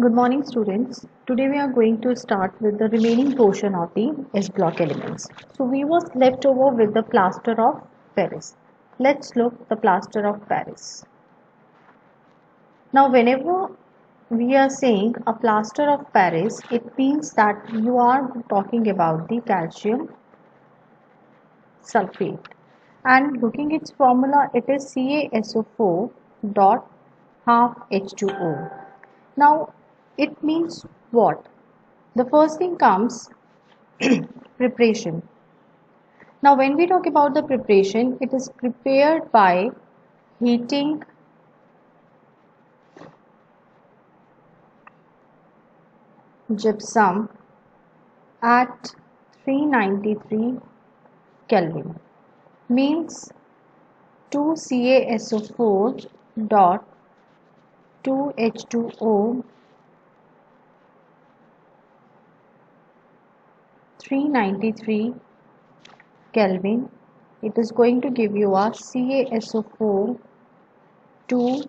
Good morning, students. Today we are going to start with the remaining portion of the S block elements. So we was left over with the plaster of Paris. Let's look the plaster of Paris. Now whenever we are saying a plaster of Paris, it means that you are talking about the calcium sulfate. And looking its formula, it is CaSO4 dot half H2O. Now it means what? The first thing comes preparation. Now when we talk about the preparation, it is prepared by heating gypsum at 393 Kelvin, means 2CaSO4 dot 2H2O 393 Kelvin. It is going to give you a CaSO4 2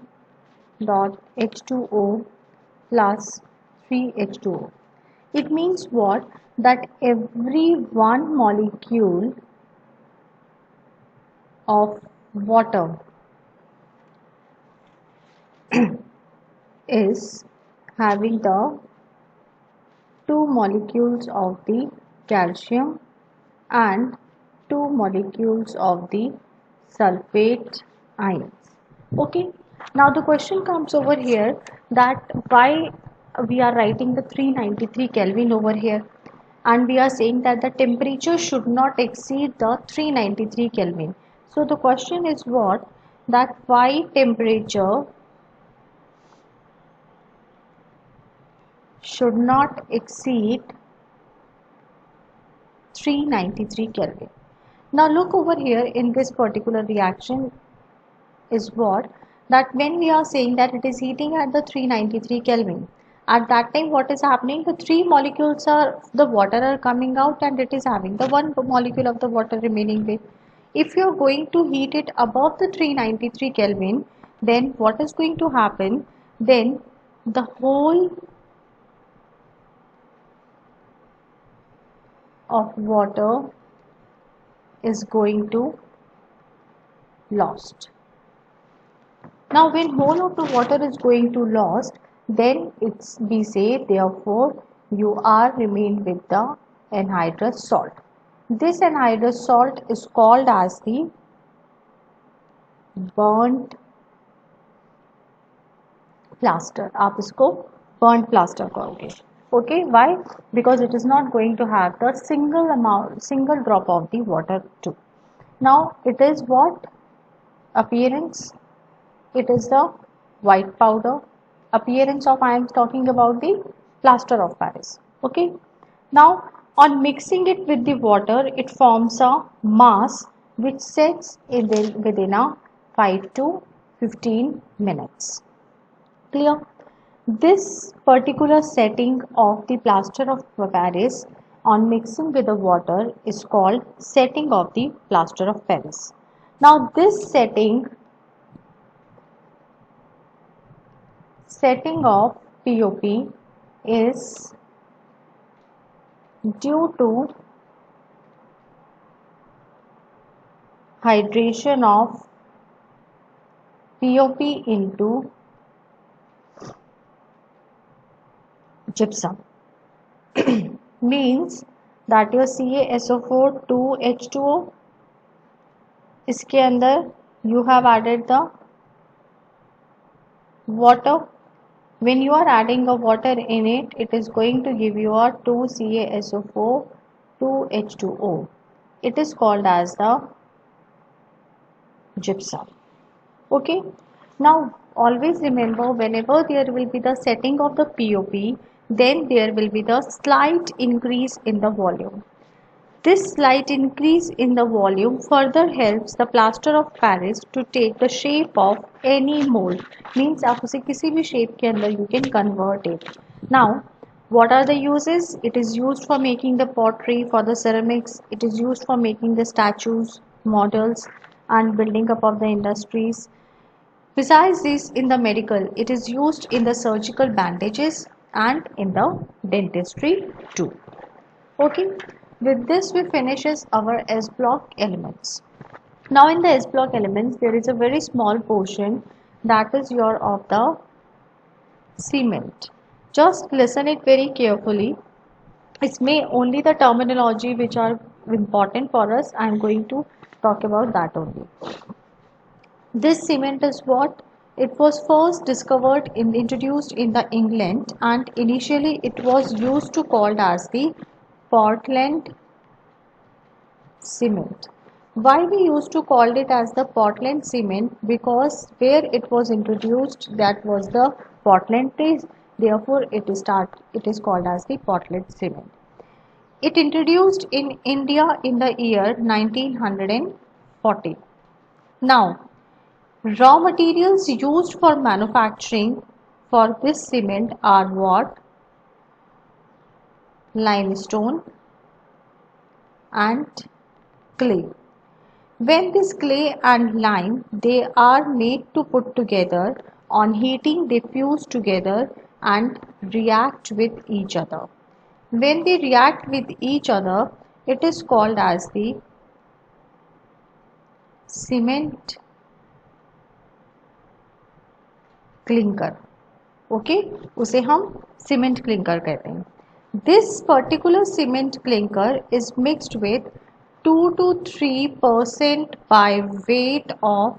dot H2O plus 3H2O. It means what? That every one molecule of water is having the two molecules of the calcium and two molecules of the sulfate ions. Okay, now the question comes over here that why we are writing the 393 Kelvin over here, and we are saying that the temperature should not exceed the 393 Kelvin. So the question is what? That why temperature should not exceed 393 Kelvin. Now look over here in this particular reaction is what? That when we are saying that it is heating at the 393 Kelvin, at that time what is happening? The three molecules of the water are coming out and it is having the one molecule of the water remaining with. If you are going to heat it above the 393 Kelvin, then what is going to happen? Then the whole of water is going to lost. Now when whole of the water is going to lost, then it's we say therefore you are remain with the anhydrous salt. This anhydrous salt is called as the burnt plaster. आप इसको burnt plaster कहोगे. Okay, why? Because it is not going to have the single drop of the water too. Now it is what? Appearance. It is the white powder. Appearance of I am talking about the plaster of Paris. Okay. Now on mixing it with the water, it forms a mass which sets within a 5 to 15 minutes. Clear? This particular setting of the plaster of Paris on mixing with the water is called setting of the plaster of Paris. Now this setting of POP is due to hydration of POP into gypsum. Means that your CaSO4 2H2O, इसके अंदर you have added the water. When you are adding a water in it, it is going to give you a 2CaSO4 2H2O. It is called as the gypsum. Okay. Now always remember, whenever there will be the setting of the POP, then there will be the slight increase in the volume. This slight increase in the volume further helps the plaster of Paris to take the shape of any mold. Means आप उसे किसी भी shape के अंदर you can convert it. Now what are the uses? It is used for making the pottery, for the ceramics. It is used for making the statues, models, and building up of the industries. Besides this, in the medical, it is used in the surgical bandages, and in the dentistry too. Okay, with this we finishes our S block elements. Now in the S block elements there is a very small portion that is your of the cement. Just listen it very carefully. It's may only the terminology which are important for us. I am going to talk about that only. This cement is what? It was first discovered introduced in the England, and initially it was used to called as the Portland cement. Why we used to call it as the Portland cement? Because where it was introduced, that was the Portland place. Therefore, it is called as the Portland cement. It introduced in India in the year 1940. Now, raw materials used for manufacturing for this cement are what? Limestone and clay. When this clay and lime they are made to put together, on heating they fuse together and react with each other. When they react with each other, it is called as the cement clinker. Okay, उसे हम cement clinker कहते हैं. This particular cement clinker is mixed with 2 to 3% by weight of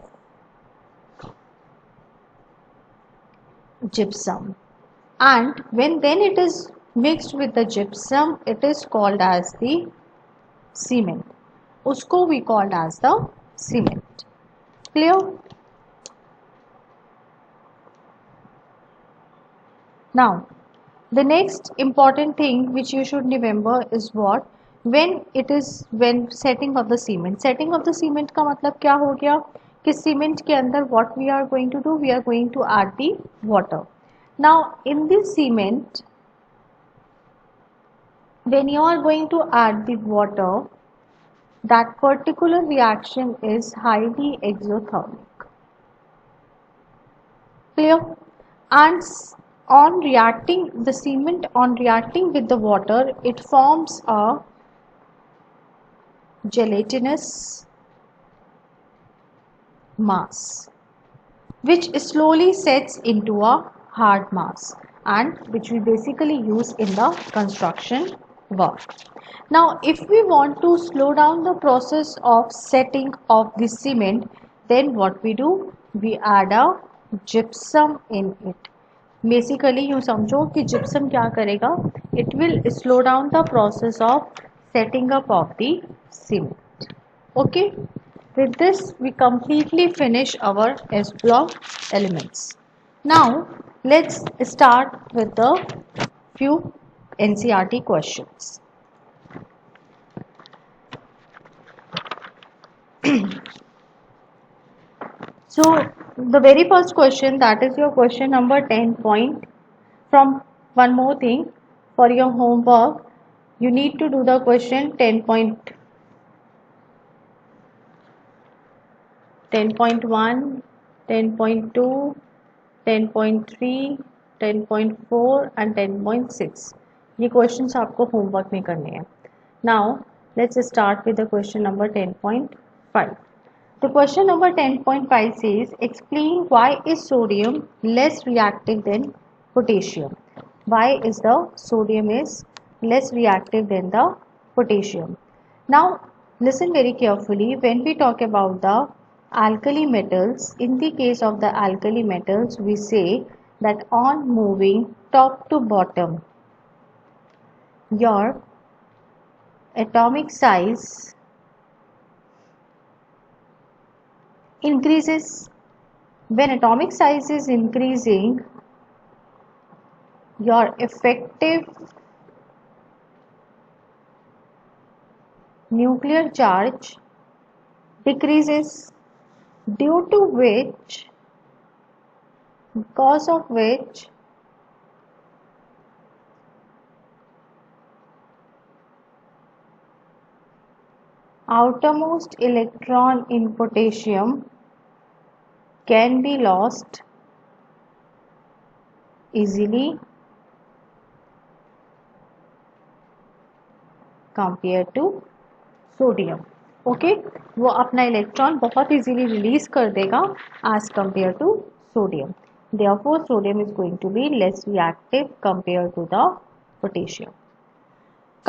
gypsum, and when then it is mixed with the gypsum, it is called as the cement. Usko we called as the cement. Clear? Now, the next important thing which you should remember is what? When setting of the cement. Setting of the cement का मतलब क्या हो गया कि cement के अंदर what we are going to do? We are going to add the water. Now, in this cement, when you are going to add the water, that particular reaction is highly exothermic. Clear? And on reacting the cement on reacting with the water, it forms a gelatinous mass which slowly sets into a hard mass, and which we basically use in the construction work. Now, if we want to slow down the process of setting of the cement, then what we do? We add a gypsum in it. Basically यूँ समझो कि gypsum क्या करेगा? It will slow down the process of setting up of the cement. Okay, with this we completely finish our S block elements. Now let's start with the few NCERT questions. So the very first question, that is your question number 10 point. From one more thing, for your homework you need to do the question 10.1, 10.2, 10.3, 10.4 and 10.6. ये questions आपको homework में करने हैं. Now let's start with the question number 10.5. The question number 10.5 says, explain why is sodium less reactive than potassium. Why is the sodium is less reactive than the potassium? Now listen very carefully. When we talk about the alkali metals, in the case of the alkali metals, we say that on moving top to bottom, your atomic size increases. When atomic size is increasing, your effective nuclear charge decreases, due to which, because of which, outermost electron in potassium can be lost easily compare to sodium. Okay, वो अपना electron बहुत easily release कर देगा as compared to sodium. Therefore, sodium is going to be less reactive compared to the potassium.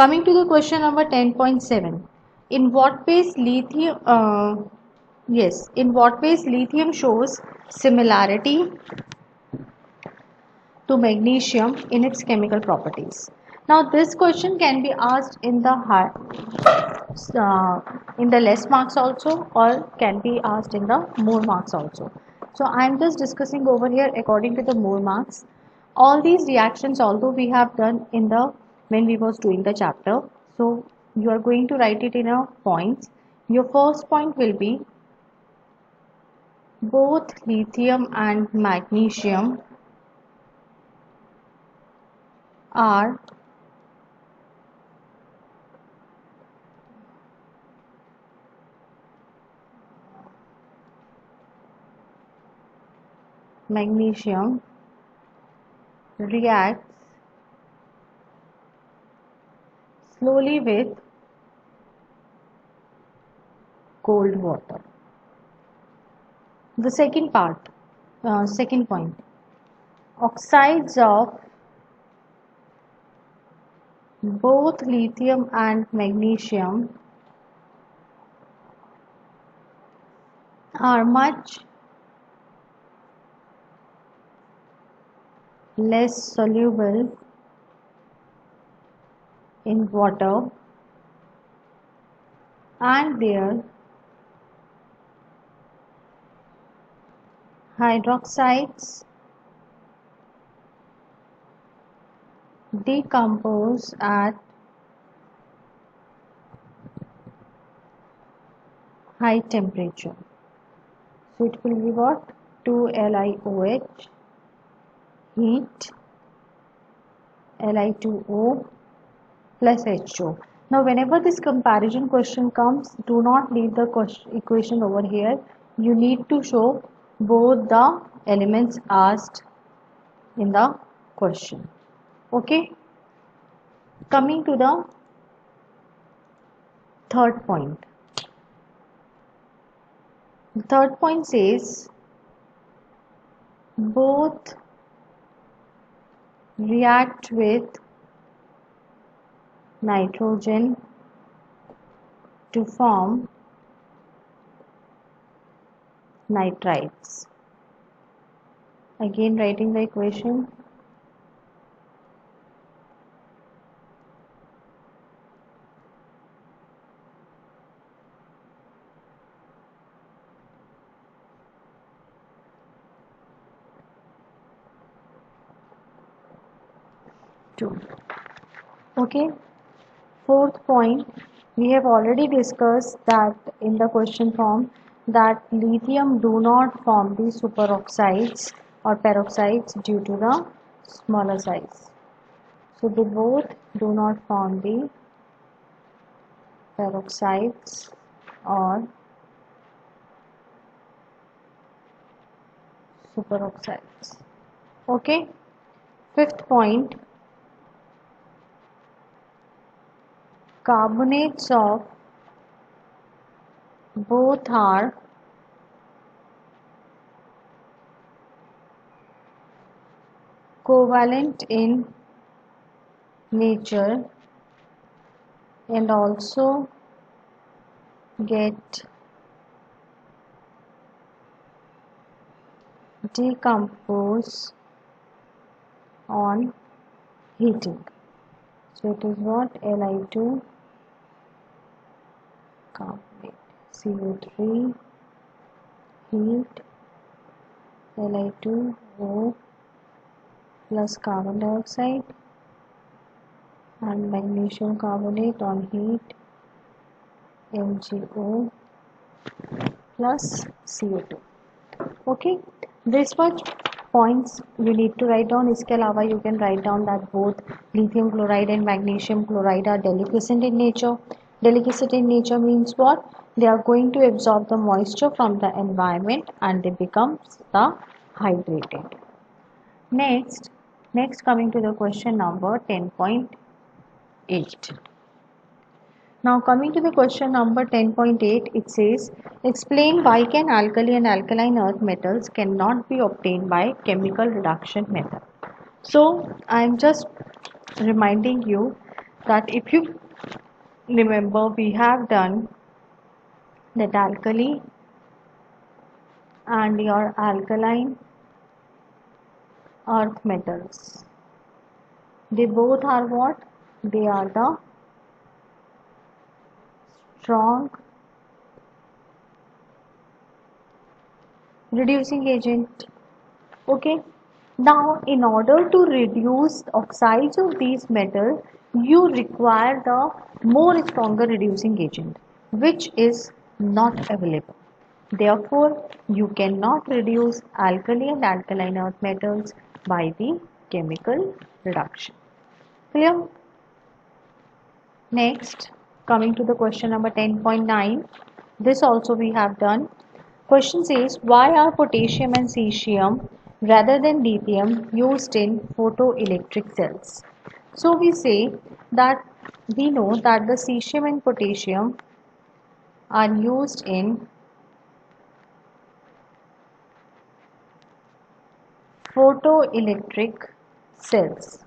Coming to the question number 10.7. In what ways lithium shows similarity to magnesium in its chemical properties? Now, this question can be asked in the less marks also, or can be asked in the more marks also. So I am just discussing over here according to the more marks. All these reactions, although we have done in the when we was doing the chapter, so you are going to write it in a points. Your first point will be both lithium and magnesium are magnesium reacts slowly with cold water. The second point, oxides of both lithium and magnesium are much less soluble in water, and their hydroxides decompose at high temperature. So it will be what? 2LiOH, heat, Li2O plus H2O. Now whenever this comparison question comes, do not leave the equation over here. You need to show both the elements asked in the question. Okay. Coming to the third point. The third point says both react with nitrogen to form nitrides. Again writing the equation. Okay. Fourth point, we have already discussed that in the question form that lithium do not form the superoxides or peroxides due to the smaller size. So they both do not form the peroxides or superoxides. Okay. Fifth point, carbonates of both are covalent in nature and also get decompose on heating. So it is what? Li2 carbonate, CO3 heat, Li2O plus carbon dioxide, and magnesium carbonate on heat, MgO plus CO2. Okay, this much points you need to write down. इसके अलावा you can write down that both lithium chloride and magnesium chloride are deliquescent in nature. Deliquescent in nature means what? They are going to absorb the moisture from the environment and they become the hydrated. Next coming to the question number 10.8. Now coming to the question number 10.8, it says, explain why can alkali and alkaline earth metals cannot be obtained by chemical reduction method. So I am just reminding you that if you remember, we have done that alkali and your alkaline earth metals, they both are what? They are the strong reducing agent. Okay. Now, in order to reduce oxides of these metals, you require the more stronger reducing agent, which is not available. Therefore, you cannot reduce alkali and alkaline earth metals by the chemical reduction. Clear? Next, coming to the question number 10.9, this also we have done. Question says, why are potassium and cesium rather than lithium used in photoelectric cells? So we say that we know that the cesium and potassium are used in photoelectric cells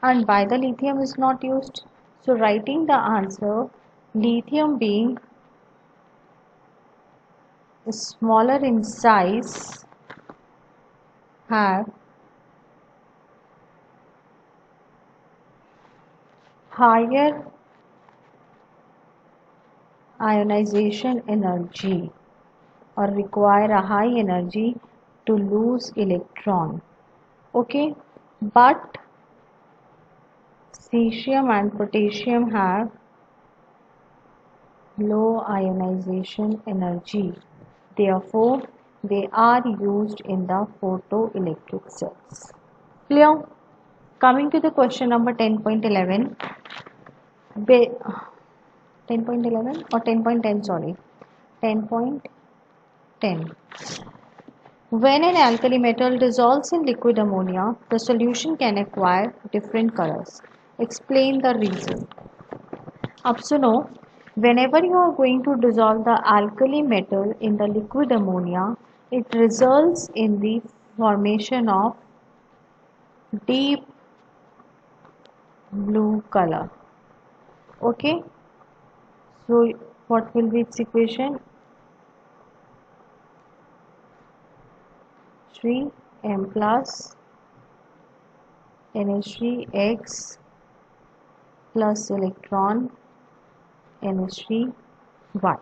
and why the lithium is not used. So writing the answer, lithium being smaller in size have higher ionization energy or require a high energy to lose electron. Okay, but cesium and potassium have low ionization energy. Therefore, they are used in the photoelectric cells. Clear? Coming to the question number 10.11, 10.11 or 10.10, sorry, 10.10. When an alkali metal dissolves in liquid ammonia, the solution can acquire different colors. Explain the reason. Up so now, whenever you are going to dissolve the alkali metal in the liquid ammonia, it results in the formation of deep blue color. Okay, so what will be its equation? 3m plus NH3x plus electron NH3y.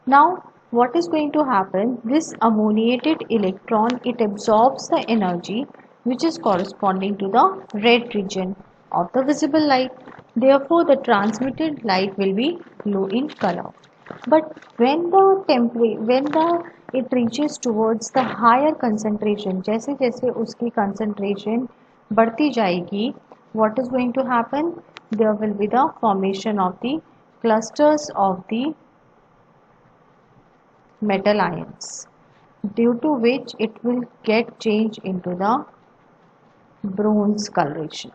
Now what is going to happen? This ammoniated electron, it absorbs the energy which is corresponding to the red region of the visible light. Therefore, the transmitted light will be blue in color. But when it reaches towards the higher concentration, जैसे जैसे उसकी concentration बढ़ती जाएगी, what is going to happen? There will be the formation of the clusters of the metal ions, due to which it will get changed into the bronze coloration.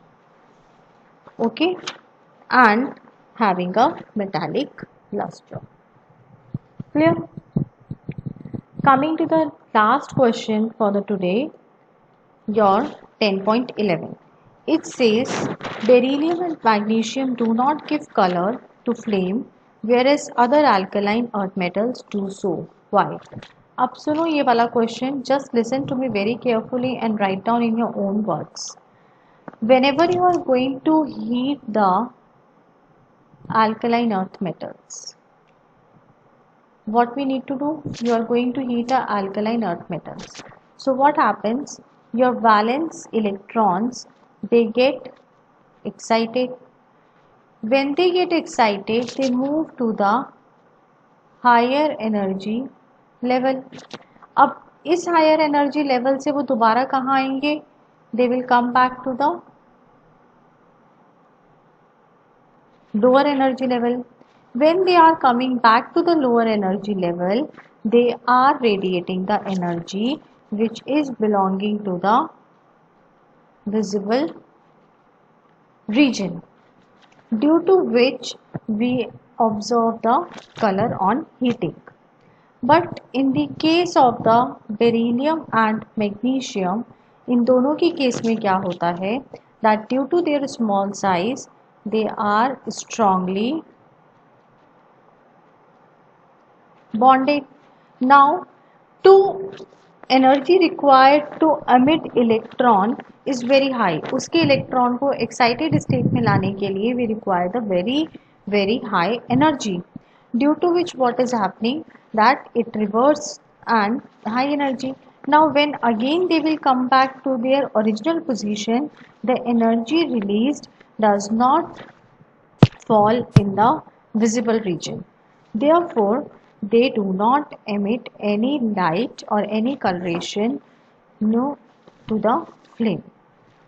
Okay, and having a metallic luster. Clear? Coming to the last question for the today, your 10.11. It says beryllium and magnesium do not give color to flame, whereas other alkaline earth metals do so. Why? अब सुनो ये वाला question. Just listen to me very carefully and write down in your own words. Whenever you are going to heat the alkaline earth metals, what we need to do? You are going to heat the alkaline earth metals. So what happens? Your valence electrons, they get excited. When they get excited, they move to the higher energy level. अब इस higher energy level से वो दोबारा कहाँ आएंगे? They will come back to the lower energy level. When they are coming back to the lower energy level, they are radiating the energy which is belonging to the visible region, due to which we observe the color on heating. But in the case of the beryllium and magnesium, इन दोनों की case में क्या होता है, that due to their small size they are strongly bonded. Now, to energy required to emit electron is very high. उसके electron को excited state में लाने के लिए we require the very high energy, due to which what is happening, that it reverses and high energy. Now when again they will come back to their original position, the energy released does not fall in the visible region. Therefore, they do not emit any light or any coloration to the flame.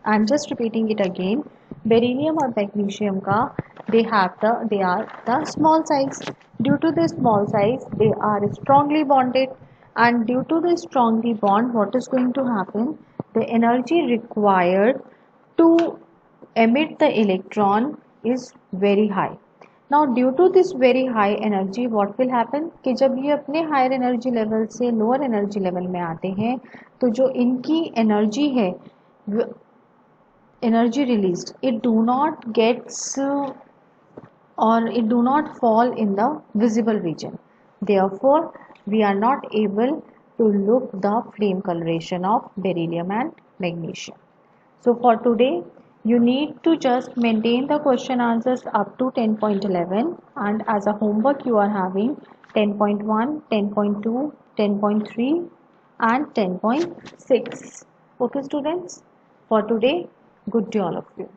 I am just repeating it again. Beryllium or magnesium ka they are the small size. Due to the small size, they are strongly bonded, and due to the strongly bond, what is going to happen? The energy required to emit the electron is very high. Now due to this very high energy, what will happen कि जब ये अपने higher energy level से lower energy level में आते हैं, तो जो इनकी energy है, energy released, it do not gets or it do not fall in the visible region. Therefore, we are not able to look the flame coloration of beryllium and magnesium. So for today, you need to just maintain the question answers up to 10.11, and as a homework you are having 10.1, 10.2, 10.3 and 10.6. Okay students, for today, good day all of you.